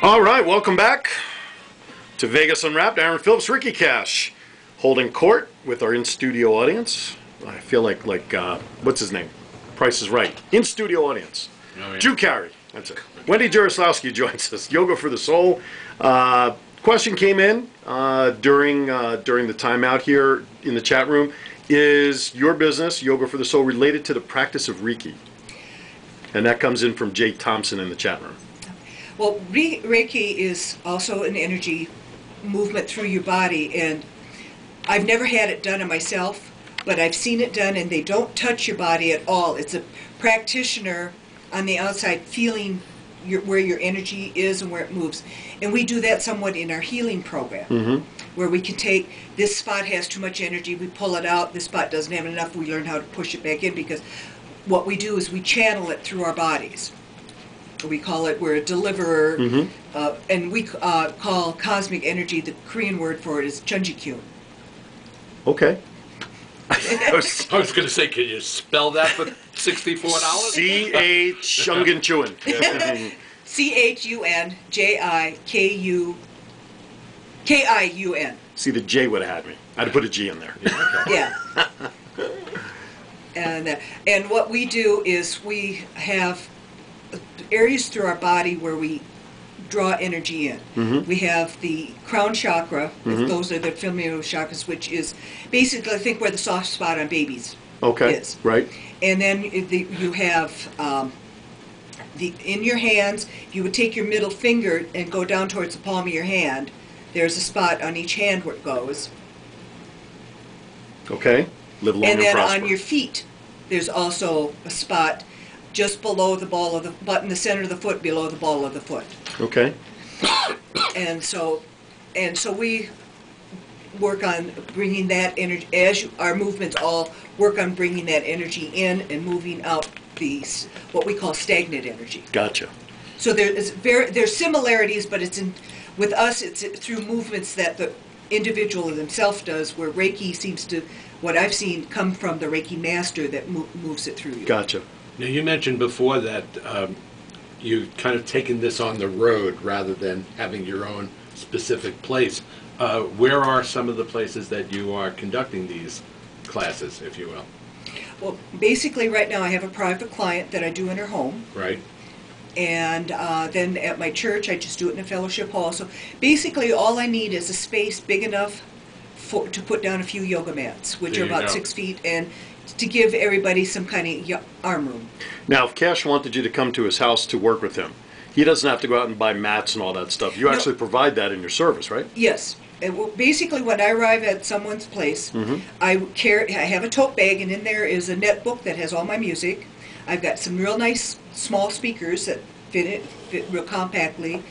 All right, welcome back to Vegas Unwrapped. Aaron Phillips, Ricky Cash, holding court with our in-studio audience. I feel like what's his name? Price is Right. In-studio audience. Oh, yeah. Drew Carey, that's it. Wendy Jaroslawski joins us. Yoga for the Soul. Question came in during the timeout here in the chat room. Is your business, Yoga for the Soul, related to the practice of Reiki? And that comes in from Jay Thompson in the chat room. Well, Reiki is also an energy movement through your body, and I've never had it done on myself, but I've seen it done, and they don't touch your body at all. It's a practitioner on the outside feeling where your energy is and where it moves. And we do that somewhat in our healing program, where we can take, this spot has too much energy, we pull it out, this spot doesn't have enough, we learn how to push it back in, because what we do is we channel it through our bodies. We call it, we're a deliverer, and we call cosmic energy, the Korean word for it is Chunjikyun. Okay. I was going to say, can you spell that for $64? C-H Shungan Chewin. C-H-U-N-J-I-K-I-U-N. See, the J would have had me. I'd have put a G in there. Yeah. And what we do is we have areas through our body where we draw energy in. We have the crown chakra, if those are the familiar with chakras, which is basically, I think, where the soft spot on babies is. Right. And then you have in your hands, if you would take your middle finger and go down towards the palm of your hand, there's a spot on each hand where it goes. Okay. Live long and then prosper. on your feet, there's also a spot just below the ball of the butt in the center of the foot, below the ball of the foot. Okay. And so we work on bringing that energy, as our movements all work on bringing that energy in and moving out these, what we call stagnant energy. Gotcha. So there's similarities, but with us, it's through movements that the individual himself does, where Reiki seems to, what I've seen, come from the Reiki master that moves it through you. Gotcha. Now, you mentioned before that you've kind of taken this on the road rather than having your own specific place. Where are some of the places that you are conducting these classes, if you will? Well, basically right now I have a private client that I do in her home. Right. And then at my church I just do it in a fellowship hall. So basically all I need is a space big enough to put down a few yoga mats, which are about 6 feet, and to give everybody some kind of arm room. Now, if Cash wanted you to come to his house to work with him, he doesn't have to go out and buy mats and all that stuff. You actually provide that in your service, right? Yes. And basically, when I arrive at someone's place, I have a tote bag, and in there is a net book that has all my music. I've got some real nice small speakers that fit real compactly,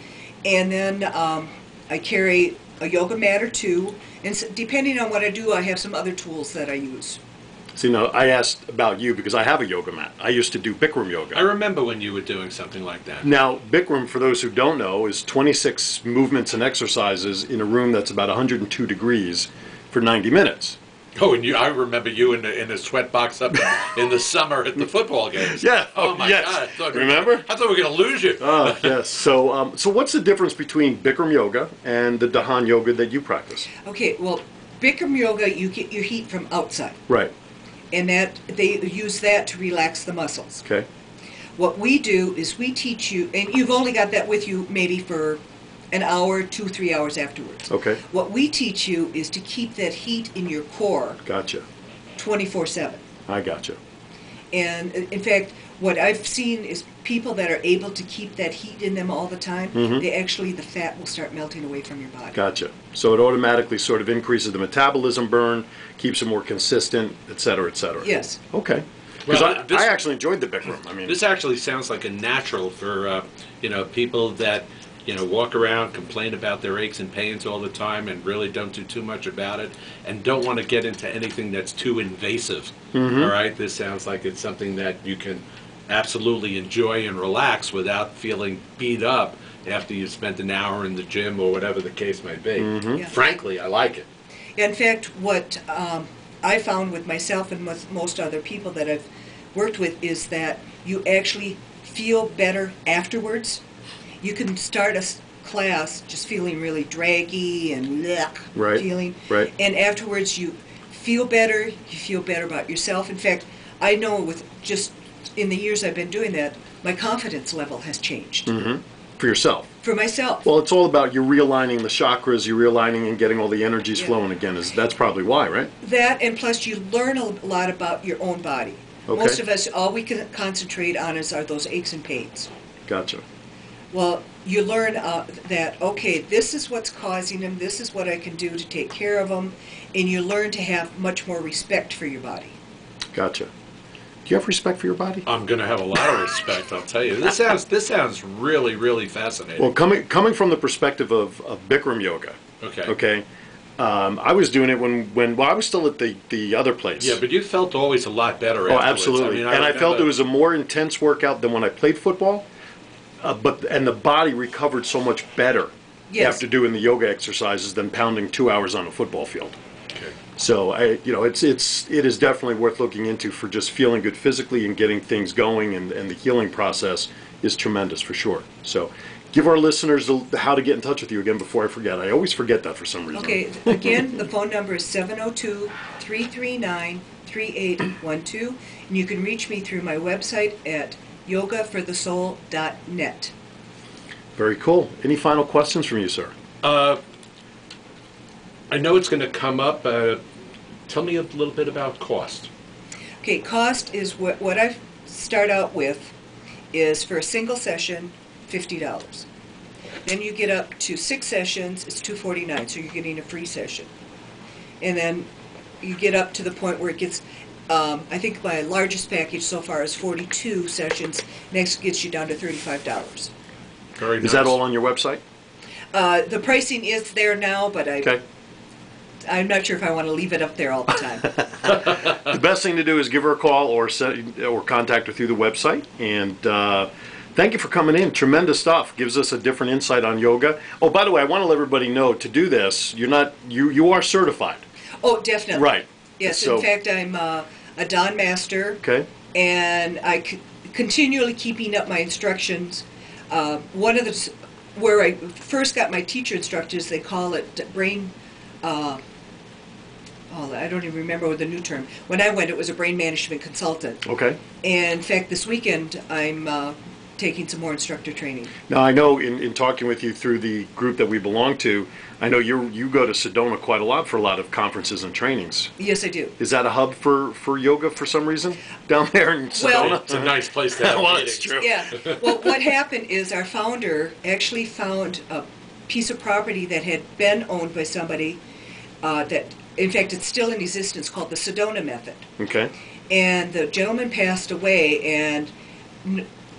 and then I carry a yoga mat or two, and depending on what I do, I have some other tools that I use. See, now, I asked about you because I have a yoga mat. I used to do Bikram yoga. I remember when you were doing something like that. Now, Bikram, for those who don't know, is 26 movements and exercises in a room that's about 102 degrees for 90 minutes. Oh, and I remember you in the sweat box up in the summer at the football games. Yeah. Oh my yes. God! Remember? I thought we were going to lose you. Oh, yes. So, so what's the difference between Bikram yoga and the Dhahan yoga that you practice? Okay. Well, Bikram yoga, you get your heat from outside. Right. And that they use that to relax the muscles. Okay. What we do is we teach you, and you've only got that with you maybe for an hour, 2-3 hours afterwards. Okay. What we teach you is to keep that heat in your core. Gotcha. 24/7. I gotcha. And in fact, what I've seen is people that are able to keep that heat in them all the time, the fat will start melting away from your body. Gotcha. So it automatically sort of increases the metabolism burn, keeps it more consistent, et cetera, et cetera. Yes. Okay. Because Well, I actually enjoyed the Bikram. I mean, This actually sounds like a natural for people that walk around, complain about their aches and pains all the time, and really don't do too much about it, and don't want to get into anything that's too invasive. All right, this sounds like it's something that you can absolutely enjoy and relax without feeling beat up after you've spent an hour in the gym or whatever the case may be. Yeah. Frankly, I like it. In fact, what I found with myself and with most other people that I've worked with is that you actually feel better afterwards. You can start a class just feeling really draggy and blech Right, feeling. right. And afterwards you feel better, you feel better about yourself. In fact, I know with just in the years I've been doing that, my confidence level has changed. For yourself. For myself. Well, it's all about you realigning the chakras, you realigning and getting all the energies Yeah. flowing again. That's probably why, right? That, and plus you learn a lot about your own body. Okay. Most of us, all we can concentrate on are those aches and pains. Gotcha. Well, you learn that, okay, this is what's causing them, this is what I can do to take care of them, and you learn to have much more respect for your body. Gotcha. Do you have respect for your body? I'm going to have a lot of respect, I'll tell you. This sounds really, really fascinating. Well, coming from the perspective of Bikram yoga, Okay. I was doing it when I was still at the other place. Yeah, but you felt always a lot better Oh, afterwards. absolutely. I I felt remember- it was a more intense workout than when I played football, and the body recovered so much better Yes. after doing the yoga exercises than pounding 2 hours on a football field. Okay. So it is definitely worth looking into for just feeling good physically and getting things going, and the healing process is tremendous for sure. So give our listeners how to get in touch with you again before I forget. I always forget that for some reason. Okay, again, the phone number is 702-339-3812, and you can reach me through my website at yogaforthesoul.net. Very cool. Any final questions from you, sir? I know it's going to come up. Tell me a little bit about cost. Okay, cost is what I start out with is for a single session, $50. Then you get up to 6 sessions, it's $249, so you're getting a free session. And then you get up to the point where it gets, I think my largest package so far is 42 sessions. Next gets you down to $35. Very nice. Is that all on your website? The pricing is there now, but Okay. I'm not sure if I want to leave it up there all the time. The best thing to do is give her a call or contact her through the website. And thank you for coming in. Tremendous stuff. Gives us a different insight on yoga. Oh, by the way, I want to let everybody know to do this. You are certified. Oh, definitely. Right. Yes, So- in fact, I'm a Don Master. Okay. And I continually keeping up my instructions. One of the where I first got my teacher instructors, they call it brain. I don't even remember the new term. When I went, it was a brain management consultant. Okay. And in fact, this weekend I'm taking some more instructor training. Now, I know in talking with you through the group that we belong to, I know you go to Sedona quite a lot for a lot of conferences and trainings. Yes, I do. Is that a hub for yoga for some reason down there in Sedona? Well- It's a nice place to have Well, meetings. that's true. Yeah. Well, what happened is our founder actually found a piece of property that had been owned by somebody that, in fact, it's still in existence, called the Sedona Method. Okay. And the gentleman passed away, and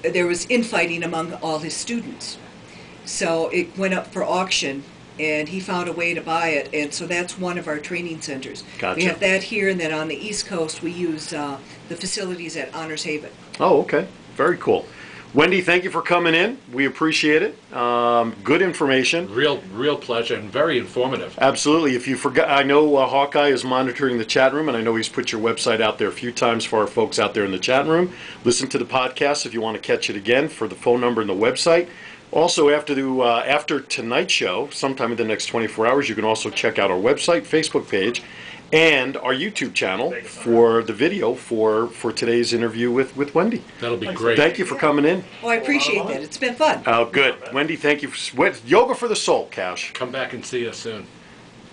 there was infighting among all his students. So it went up for auction, and he found a way to buy it, and so that's one of our training centers. Gotcha. We have that here, and then on the East Coast, we use the facilities at Honors Haven. Oh, okay. Very cool. Wendy, thank you for coming in. We appreciate it. Good information. Real pleasure and very informative. Absolutely. If you forgot, I know Hawkeye is monitoring the chat room, and I know he's put your website out there a few times for our folks out there in the chat room. Listen to the podcast if you want to catch it again for the phone number and the website. Also, after tonight's show, sometime in the next 24 hours, you can also check out our website, Facebook page, and our YouTube channel for the video for today's interview with Wendy. That'll be great. Thank you for coming in. Oh, I appreciate that. It's been fun. Oh, good. Wendy, thank you. Yoga for the Soul, Cash. Come back and see us soon.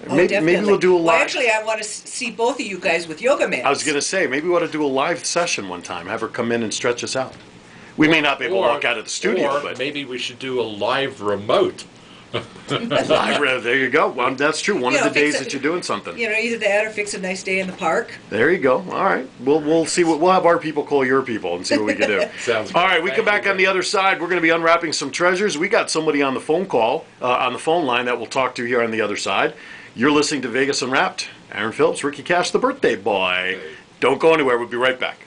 Oh, Maybe definitely. we'll do a live. Well, actually, I want to see both of you guys with yoga mats. I was going to say, maybe we ought to do a live session one time. Have her come in and stretch us out. We may not be able to walk out of the studio, or but maybe we should do a live remote. live, there you go. Well, that's true. One You of know, the days fix it- that you're doing something. You know, either that or fix a nice day in the park. There you go. All right. We'll see we'll have our people call your people and see what we can do. Sounds All good. right, we come Thank back you. on the other side. We're going to be unwrapping some treasures. We got somebody on the phone line that we'll talk to here on the other side. You're listening to Vegas Unwrapped. Aaron Phillips, Ricky Cash, the birthday boy. Don't go anywhere. We'll be right back.